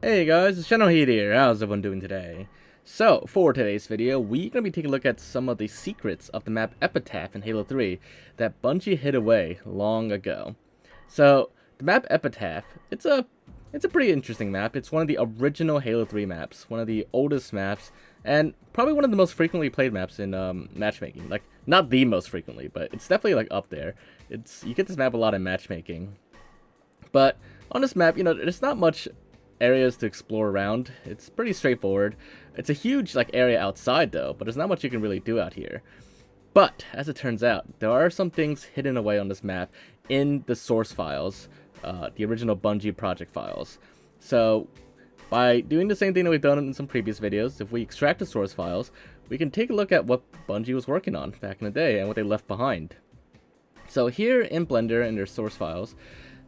Hey guys, it's Generalkidd here. How's everyone doing today? So, for today's video, we're going to be taking a look at some of the secrets of the map Epitaph in Halo 3 that Bungie hid away long ago. So, the map Epitaph, it's a pretty interesting map. It's one of the original Halo 3 maps, one of the oldest maps, and probably one of the most frequently played maps in matchmaking. Like, not the most frequently, but it's definitely like up there. You get this map a lot in matchmaking. But on this map, there's not much areas to explore around. It's pretty straightforward. It's a huge area outside though, but there's not much you can really do out here. But as it turns out, there are some things hidden away on this map in the source files, the original Bungie project files. So by doing the same thing that we've done in some previous videos, if we extract the source files, we can take a look at what Bungie was working on back in the day and what they left behind. So here in Blender in their source files,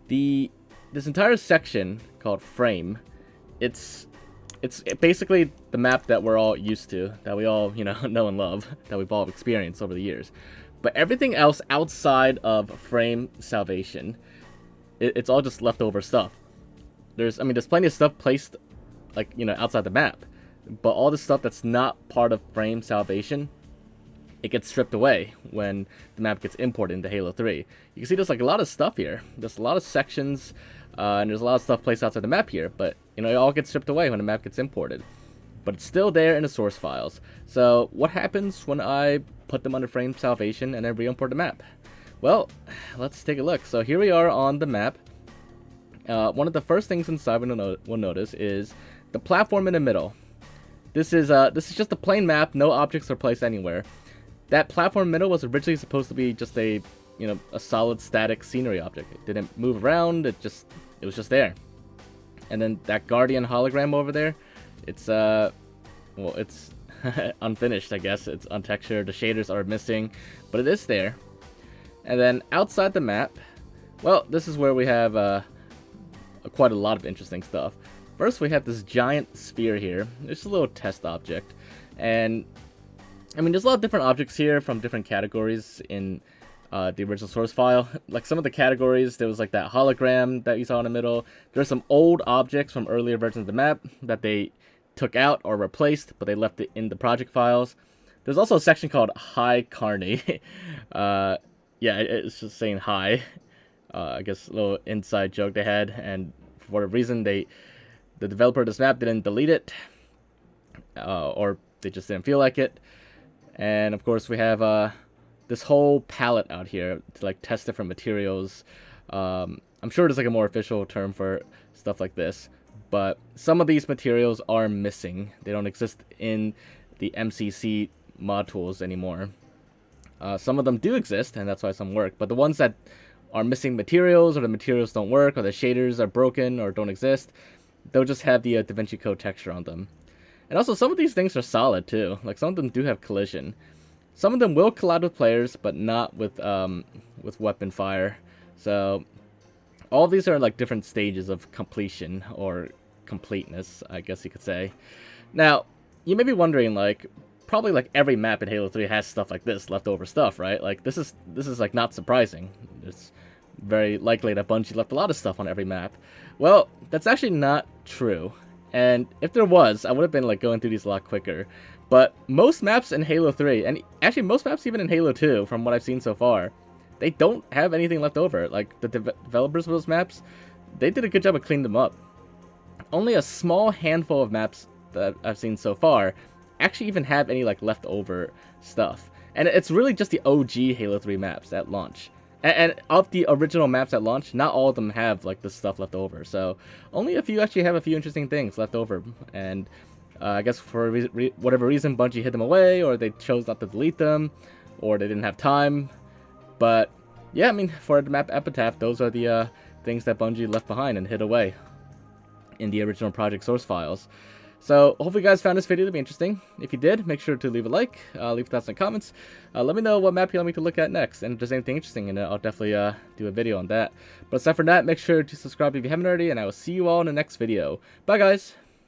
this entire section called Frame, it's basically the map that we're all used to, that we all, know and love, that we've all experienced over the years. But everything else outside of Frame Salvation, it's all just leftover stuff. There's plenty of stuff placed, outside the map. But all the stuff that's not part of Frame Salvation, it gets stripped away when the map gets imported into Halo 3. You can see there's a lot of stuff here. There's a lot of sections, and there's a lot of stuff placed outside the map here, but it all gets stripped away when the map gets imported. But it's still there in the source files. So what happens when I put them under Frame Salvation and then re-import the map? Well, let's take a look. So here we are on the map. One of the first things inside we'll notice is the platform in the middle. This is just a plain map. No objects are placed anywhere. That platform middle was originally supposed to be just a solid static scenery object. It didn't move around, it was just there. And then that Guardian hologram over there, it's unfinished, I guess. It's untextured, the shaders are missing, but it is there. And then outside the map, well, this is where we have quite a lot of interesting stuff. First, we have this giant sphere here. It's a little test object, and there's a lot of different objects here from different categories in the original source file. Like some of the categories, there was that hologram that you saw in the middle. There's some old objects from earlier versions of the map that they took out or replaced, but they left it in the project files. There's also a section called Hi Carney. Yeah, it's just saying hi. I guess a little inside joke they had, and for whatever reason, the developer of this map didn't delete it, or they just didn't feel like it. And of course we have this whole palette out here to test different materials. I'm sure there's a more official term for stuff like this, but some of these materials are missing. They don't exist in the MCC mod tools anymore. Some of them do exist, and that's why some work, but the ones that are missing materials, or the materials don't work, or the shaders are broken or don't exist, they'll just have the DaVinci Code texture on them. And also, some of these things are solid, too. Some of them do have collision. Some of them will collide with players, but not with weapon fire. So, all of these are different stages of completion, or completeness, I guess you could say. Now, you may be wondering, probably every map in Halo 3 has stuff like this, leftover stuff, right? This is not surprising. It's very likely that Bungie left a lot of stuff on every map. Well, that's actually not true. And if there was, I would have been going through these a lot quicker. But most maps in Halo 3, and actually most maps even in Halo 2, from what I've seen so far, they don't have anything left over. The developers of those maps, they did a good job of cleaning them up. Only a small handful of maps that I've seen so far actually even have any leftover stuff. And it's really just the OG Halo 3 maps at launch. And of the original maps at launch, not all of them have this stuff left over. So only a few actually have a few interesting things left over. And I guess for whatever reason, Bungie hid them away, or they chose not to delete them, or they didn't have time. But yeah, for the map Epitaph, those are the things that Bungie left behind and hid away in the original project source files. So, hopefully you guys found this video to be interesting. If you did, make sure to leave a like, leave thoughts in the comments. Let me know what map you want me to look at next, and if there's anything interesting in it, I'll definitely do a video on that. But aside from that, make sure to subscribe if you haven't already, and I will see you all in the next video. Bye, guys!